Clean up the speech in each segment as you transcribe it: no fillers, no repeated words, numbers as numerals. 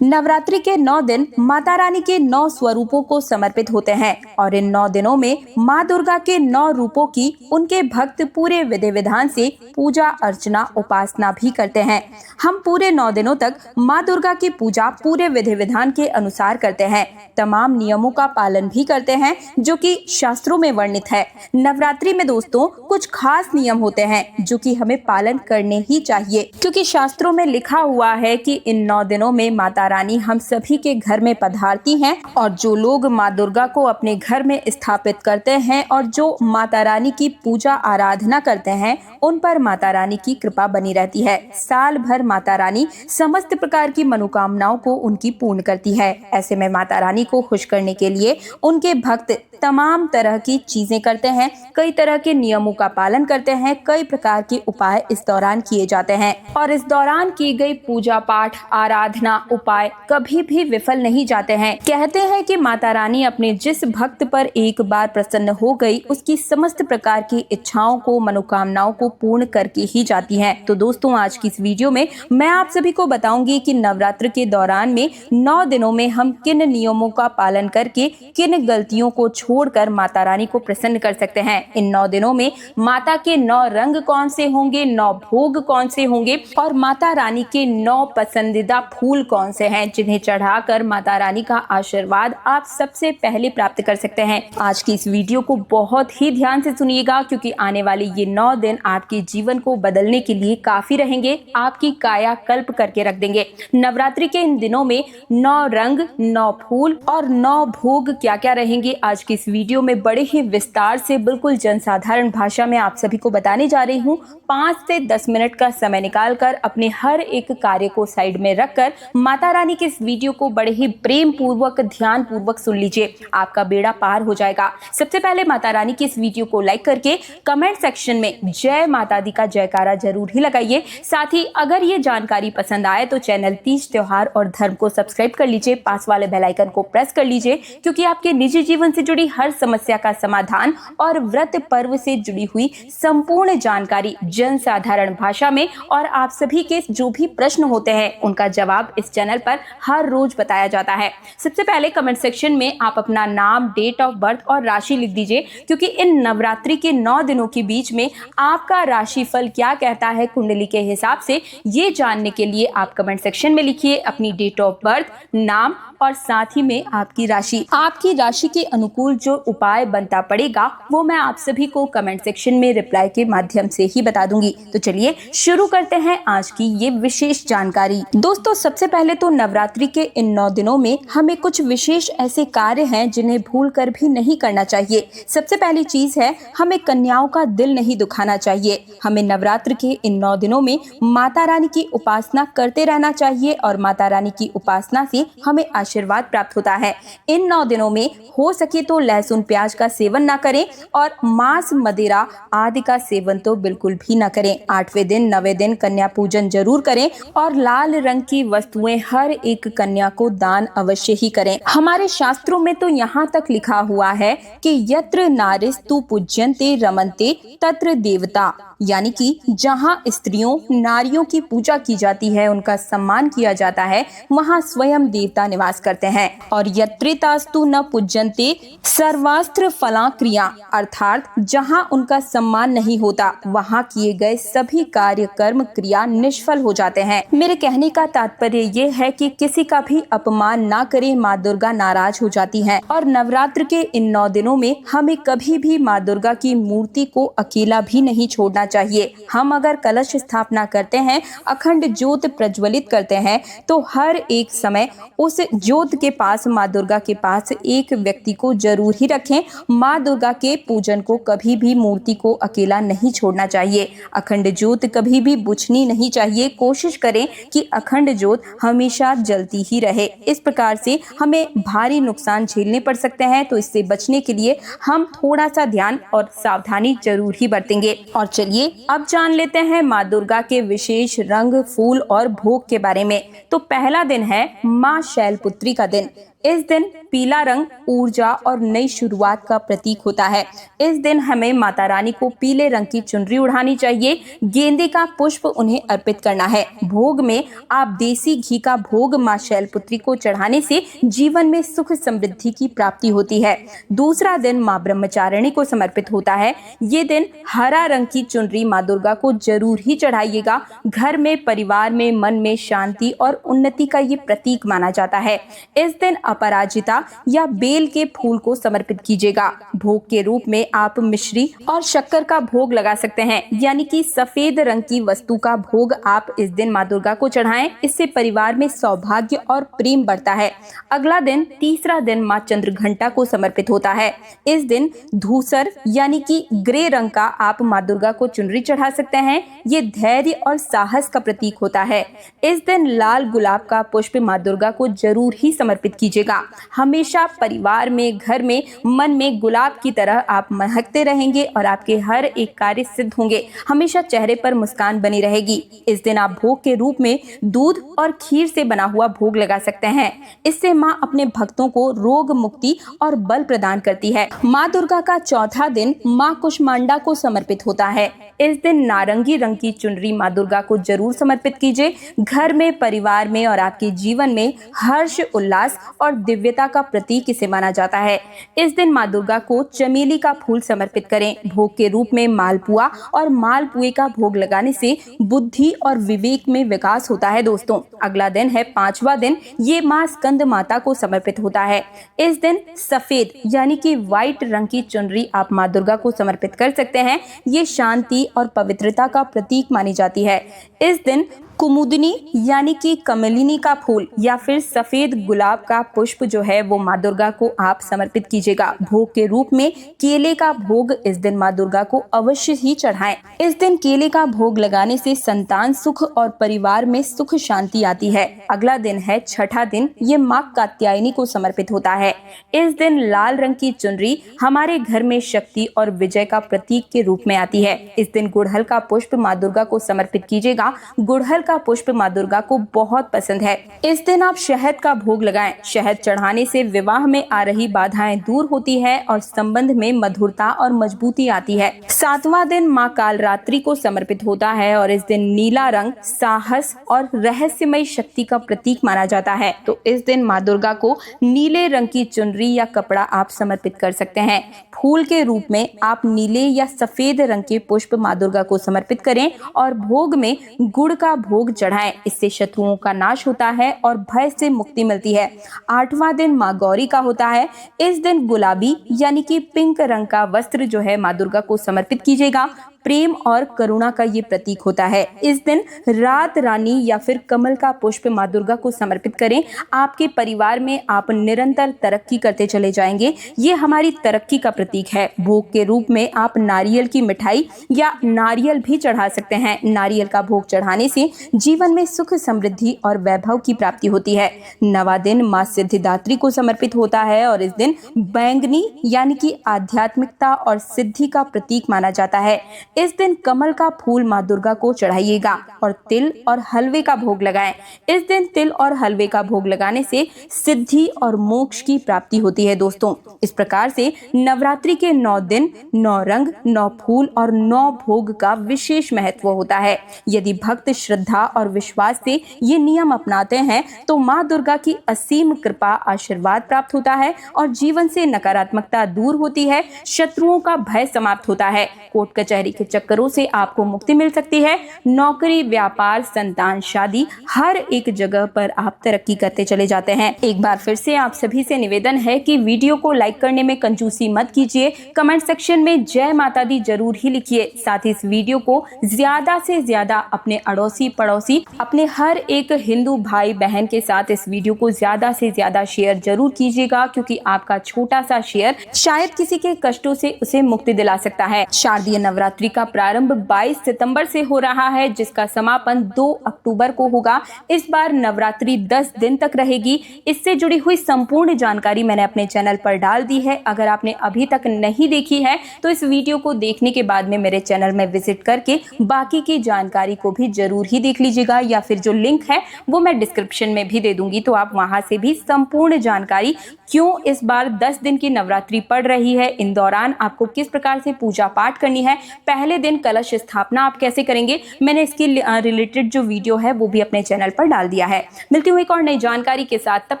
नवरात्रि के 9 दिन माता रानी के 9 स्वरूपों को समर्पित होते हैं और इन 9 दिनों में माँ दुर्गा के 9 रूपों की उनके भक्त पूरे विधि विधान से पूजा अर्चना उपासना भी करते हैं। हम पूरे 9 दिनों तक माँ दुर्गा की पूजा पूरे विधि विधान के अनुसार करते हैं, तमाम नियमों का पालन भी करते हैं जो कि शास्त्रों में वर्णित है। नवरात्रि में दोस्तों कुछ खास नियम होते हैं जो कि हमें पालन करने ही चाहिए, क्योंकि शास्त्रों में लिखा हुआ है कि इन 9 दिनों में माता रानी हम सभी के घर में पधारती हैं और जो लोग माँ दुर्गा को अपने घर में स्थापित करते हैं और जो माता रानी की पूजा आराधना करते हैं उन पर माता रानी की कृपा बनी रहती है। साल भर माता रानी समस्त प्रकार की मनोकामनाओं को उनकी पूर्ण करती है। ऐसे में माता रानी को खुश करने के लिए उनके भक्त तमाम तरह की चीजें करते हैं, कई तरह के नियमों का पालन करते हैं, कई प्रकार के उपाय इस दौरान किए जाते हैं और इस दौरान की गई पूजा पाठ आराधना उपाय कभी भी विफल नहीं जाते हैं। कहते हैं कि माता रानी अपने जिस भक्त पर एक बार प्रसन्न हो गई उसकी समस्त प्रकार की इच्छाओं को मनोकामनाओं को पूर्ण करके ही जाती हैं। तो दोस्तों आज की इस वीडियो में मैं आप सभी को बताऊंगी कि नवरात्र के दौरान में 9 दिनों में हम किन नियमों का पालन करके किन गलतियों को छोड़कर माता रानी को प्रसन्न कर सकते हैं। इन 9 दिनों में माता के 9 रंग कौन से होंगे, 9 भोग कौन से होंगे और माता रानी के 9 पसंदीदा फूल कौन से हैं जिन्हें चढ़ाकर माता रानी का आशीर्वाद आप सबसे पहले प्राप्त कर सकते हैं। आज की इस वीडियो को बहुत ही ध्यान से सुनिएगा, क्योंकि आने वाले ये 9 दिन आपके जीवन को बदलने के लिए काफी रहेंगे, आपकी काया कल्प करके रख देंगे। नवरात्रि के इन दिनों में 9 रंग, 9 फूल और 9 भोग क्या क्या रहेंगे आज की इस वीडियो में बड़े ही विस्तार से बिल्कुल जनसाधारण भाषा में आप सभी को बताने जा रही हूँ। 5 से 10 मिनट का समय निकालकर अपने हर एक कार्य को साइड में रखकर माता रानी के इस वीडियो को बड़े ही प्रेम पूर्वक ध्यान पूर्वक सुन लीजिए, आपका बेड़ा पार हो जाएगा। सबसे पहले माता रानी की इस वीडियो को लाइक करके कमेंट सेक्शन में जय माता दी का जयकारा जरूर ही लगाइए। साथ ही अगर ये जानकारी पसंद आए तो चैनल तीज त्योहार और धर्म को सब्सक्राइब कर लीजिए, पास वाले बेल आइकन को प्रेस कर लीजिए, क्योंकि आपके निजी जीवन से जुड़ी हर समस्या का समाधान और व्रत पर्व से जुड़ी हुई संपूर्ण जानकारी जनसाधारण भाषा में और आप सभी के जो भी प्रश्न होते हैं उनका जवाब इस चैनल पर हर रोज बताया जाता है। सबसे पहले कमेंट सेक्शन में आप अपना नाम, डेट ऑफ बर्थ और राशि लिख दीजिए, क्योंकि इन नवरात्रि के 9 दिनों के बीच में आपका राशिफल क्या कहता है कुंडली के हिसाब से, ये जानने के लिए आप कमेंट सेक्शन में लिखिए अपनी डेट ऑफ बर्थ, नाम और साथ ही में आपकी राशि। आपकी राशि के अनुकूल जो उपाय बनता पड़ेगा वो मैं आप सभी को कमेंट सेक्शन में रिप्लाई के माध्यम से ही बता दूंगी। तो चलिए शुरू करते हैं आज की ये विशेष जानकारी। दोस्तों सबसे पहले तो नवरात्रि के इन 9 दिनों में हमें कुछ विशेष ऐसे कार्य हैं जिन्हें भूल कर भी नहीं करना चाहिए। सबसे पहली चीज है, हमें कन्याओं का दिल नहीं दुखाना चाहिए। हमें नवरात्र के इन 9 दिनों में माता रानी की उपासना करते रहना चाहिए और माता रानी की उपासना से हमें आशीर्वाद प्राप्त होता है। इन 9 दिनों में हो सके तो लहसुन प्याज का सेवन ना करें और मांस मदिरा आदि का सेवन तो बिल्कुल भी ना करें। 8वें दिन 9वें दिन कन्या पूजन जरूर करें और लाल रंग की वस्तुएं हर एक कन्या को दान अवश्य ही करें। हमारे शास्त्रों में तो यहाँ तक लिखा हुआ है कि यत्र नारिस्तु पूज्यन्ते रमन्ते तत्र देवता, यानी कि जहाँ स्त्रियों नारियों की पूजा की जाती है, उनका सम्मान किया जाता है, वहाँ स्वयं देवता निवास करते हैं। और यत्रेतास्तु न पूज्यन्ते सर्वास्त्र फला क्रिया, अर्थात जहाँ उनका सम्मान नहीं होता वहाँ किए गए सभी कार्य कर्म क्रिया निष्फल हो जाते हैं। मेरे कहने का तात्पर्य ये है कि किसी का भी अपमान ना करें, माँ दुर्गा नाराज हो जाती हैं। और नवरात्र के इन 9 दिनों में हमें कभी भी माँ दुर्गा की मूर्ति को अकेला भी नहीं छोड़ना चाहिए। हम अगर कलश स्थापना करते हैं, अखंड ज्योत प्रज्वलित करते हैं, तो हर एक समय उस ज्योत के पास माँ दुर्गा के पास एक व्यक्ति को जरूर ही रखें। माँ दुर्गा के पूजन को कभी भी मूर्ति को अकेला नहीं छोड़ना चाहिए। अखंड ज्योत कभी भी बुझनी नहीं चाहिए। कोशिश करें कि अखंड ज्योत हमेशा जलती ही रहे। इस प्रकार से हमें भारी नुकसान झेलने पड़ सकते हैं, तो इससे बचने के लिए हम थोड़ा सा ध्यान और सावधानी जरूर ही बरतेंगे। और चलिए चलिए अब जान लेते हैं माँ दुर्गा के विशेष रंग, फूल और भोग के बारे में। तो पहला दिन है माँ शैलपुत्री का दिन। इस दिन पीला रंग ऊर्जा और नई शुरुआत का प्रतीक होता है। इस दिन हमें माता रानी को पीले रंग की चुनरी उड़ानी चाहिए, गेंदे का पुष्प उन्हें अर्पित करना है। भोग में आप देसी घी का भोग माँ शैलपुत्री को चढ़ाने से जीवन में सुख समृद्धि की प्राप्ति होती है। दूसरा दिन माँ ब्रह्मचारिणी को समर्पित होता है। ये दिन हरा रंग की चुनरी माँ दुर्गा को जरूर ही चढ़ाइएगा। घर में, परिवार में, मन में शांति और उन्नति का ये प्रतीक माना जाता है। इस दिन अपराजिता या बेल के फूल को समर्पित कीजिएगा। भोग के रूप में आप मिश्री और शक्कर का भोग लगा सकते हैं, यानी कि सफेद रंग की वस्तु का भोग आप इस दिन माँ दुर्गा को चढ़ाएं। इससे परिवार में सौभाग्य और प्रेम बढ़ता है। अगला दिन, तीसरा दिन माँ चंद्रघंटा को समर्पित होता है। इस दिन धूसर यानी कि ग्रे रंग का आप माँ दुर्गा को चुनरी चढ़ा सकते हैं। ये धैर्य और साहस का प्रतीक होता है। इस दिन लाल गुलाब का पुष्प माँ दुर्गा को जरूर ही समर्पित कीजिएगा। हमेशा परिवार में, घर में, मन में गुलाब की तरह आप महकते रहेंगे और आपके हर एक कार्य सिद्ध होंगे। हमेशा चेहरे पर मुस्कान बनी रहेगी। इस दिन आप भोग के रूप में दूध और खीर से बना हुआ भोग लगा सकते हैं। इससे माँ अपने भक्तों को रोग मुक्ति और बल प्रदान करती है। माँ दुर्गा का चौथा दिन माँ कुष्मांडा को समर्पित होता है। इस दिन नारंगी रंग की चुनरी माँ दुर्गा को जरूर समर्पित कीजिए। घर में, परिवार में और आपके जीवन में हर्ष, उल्लास और दिव्यता का प्रतीक इसे माना जाता है। इस दिन माँ दुर्गा को चमेली का फूल समर्पित करें। भोग के रूप में मालपुआ और मालपुए का भोग लगाने से बुद्धि और विवेक में विकास होता है दोस्तों। अगला दिन है पांचवा दिन, ये माँ स्कंद माता को समर्पित होता है। इस दिन सफेद यानी कि व्हाइट रंग की चुनरी आप माँ दुर्गा को समर्पित कर सकते हैं। ये शांति और पवित्रता का प्रतीक मानी जाती है। इस दिन कुमुदनी यानी कि कमलिनी का फूल या फिर सफेद गुलाब का पुष्प जो है वो माँ दुर्गा को आप समर्पित कीजिएगा। भोग के रूप में केले का भोग इस दिन माँ दुर्गा को अवश्य ही चढ़ाएं। इस दिन केले का भोग लगाने से संतान सुख और परिवार में सुख शांति आती है। अगला दिन है छठा दिन, ये माँ कात्यायनी को समर्पित होता है। इस दिन लाल रंग की चुनरी हमारे घर में शक्ति और विजय का प्रतीक के रूप में आती है। इस दिन गुड़हल का पुष्प माँ दुर्गा को समर्पित कीजिएगा। गुड़हल का पुष्प माँ दुर्गा को बहुत पसंद है। इस दिन आप शहद का भोग लगाएं। शहद चढ़ाने से विवाह में आ रही बाधाएं दूर होती है और संबंध में मधुरता और मजबूती आती है। सातवां दिन माँ कालरात्रि को समर्पित होता है और इस दिन नीला रंग साहस और रहस्यमय शक्ति का प्रतीक माना जाता है। तो इस दिन माँ दुर्गा को नीले रंग की चुनरी या कपड़ा आप समर्पित कर सकते हैं। फूल के रूप में आप नीले या सफेद रंग के पुष्प माँ दुर्गा को समर्पित करें और भोग में गुड़ का भोग चढ़ाएं। इससे शत्रुओं का नाश होता है और भय से मुक्ति मिलती है। आठवां दिन माँ गौरी का होता है। इस दिन गुलाबी यानी कि पिंक रंग का वस्त्र जो है माँ दुर्गा को समर्पित कीजिएगा। प्रेम और करुणा का ये प्रतीक होता है। इस दिन रात रानी या फिर कमल का पुष्प माँ दुर्गा को समर्पित करें। आपके परिवार में आप निरंतर तरक्की करते चले जाएंगे। ये हमारी तरक्की का प्रतीक है। भोग के रूप में आप नारियल की मिठाई या नारियल भी चढ़ा सकते हैं। नारियल का भोग चढ़ाने से जीवन में सुख, समृद्धि और वैभव की प्राप्ति होती है। नवा दिन माँ सिद्धिदात्री को समर्पित होता है और इस दिन बैंगनी यानी कि आध्यात्मिकता और सिद्धि का प्रतीक माना जाता है। इस दिन कमल का फूल माँ दुर्गा को चढ़ाइएगा और तिल और हलवे का भोग लगाएं। इस दिन तिल और हलवे का भोग लगाने से सिद्धि और मोक्ष की प्राप्ति होती है दोस्तों। इस प्रकार से नवरात्रि के 9 दिन, 9 रंग, 9 फूल और 9 भोग का विशेष महत्व होता है। यदि भक्त श्रद्धा और विश्वास से ये नियम अपनाते हैं तो माँ दुर्गा की असीम कृपा, आशीर्वाद प्राप्त होता है और जीवन से नकारात्मकता दूर होती है। शत्रुओं का भय समाप्त होता है। कोर्ट कचहरी के चक्करों से आपको मुक्ति मिल सकती है। नौकरी, व्यापार, संतान, शादी, हर एक जगह पर आप तरक्की करते चले जाते हैं। एक बार फिर से आप सभी से निवेदन है कि वीडियो को लाइक करने में कंजूसी मत कीजिए। कमेंट सेक्शन में जय माता दी जरूर ही लिखिए। साथ ही इस वीडियो को ज्यादा से ज्यादा अपने अड़ोसी पड़ोसी, अपने हर एक हिंदू भाई बहन के साथ इस वीडियो को ज्यादा से ज्यादा शेयर जरूर कीजिएगा, क्योंकि आपका छोटा सा शेयर शायद किसी के कष्टों से उसे मुक्ति दिला सकता है। शारदीय नवरात्रि का प्रारंभ 22 सितंबर से हो रहा है, जिसका समापन 2 अक्टूबर को होगा। इस बार नवरात्रि 10 दिन तक रहेगी। इससे जुड़ी हुई संपूर्ण जानकारी मैंने अपने चैनल पर डाल दी है। अगर आपने अभी तक नहीं देखी है तो इस वीडियो को देखने के बाद में मेरे चैनल में विजिट करके बाकी की जानकारी को भी जरूर ही देख लीजिएगा, या फिर जो लिंक है वो मैं डिस्क्रिप्शन में भी दे दूंगी, तो आप वहां से भी संपूर्ण जानकारी क्यों इस बार 10 दिन की नवरात्रि पड़ रही है, इन दौरान आपको किस प्रकार से पूजा पाठ करनी है, पहले दिन कलश स्थापना आप कैसे करेंगे, मैंने इसकी रिलेटेड जो वीडियो है वो भी अपने चैनल पर डाल दिया है। मिलती हूँ एक और नई जानकारी के साथ, तब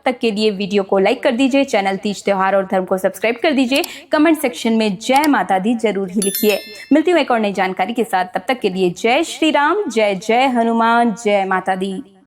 तक के लिए वीडियो को लाइक कर दीजिए, चैनल तीज त्योहार और धर्म को सब्सक्राइब कर दीजिए, कमेंट सेक्शन में जय माता दी जरूर ही लिखिए। मिलती हूँ एक और नई जानकारी के साथ, तब तक के लिए जय श्री राम, जय जय हनुमान, जय माता दी।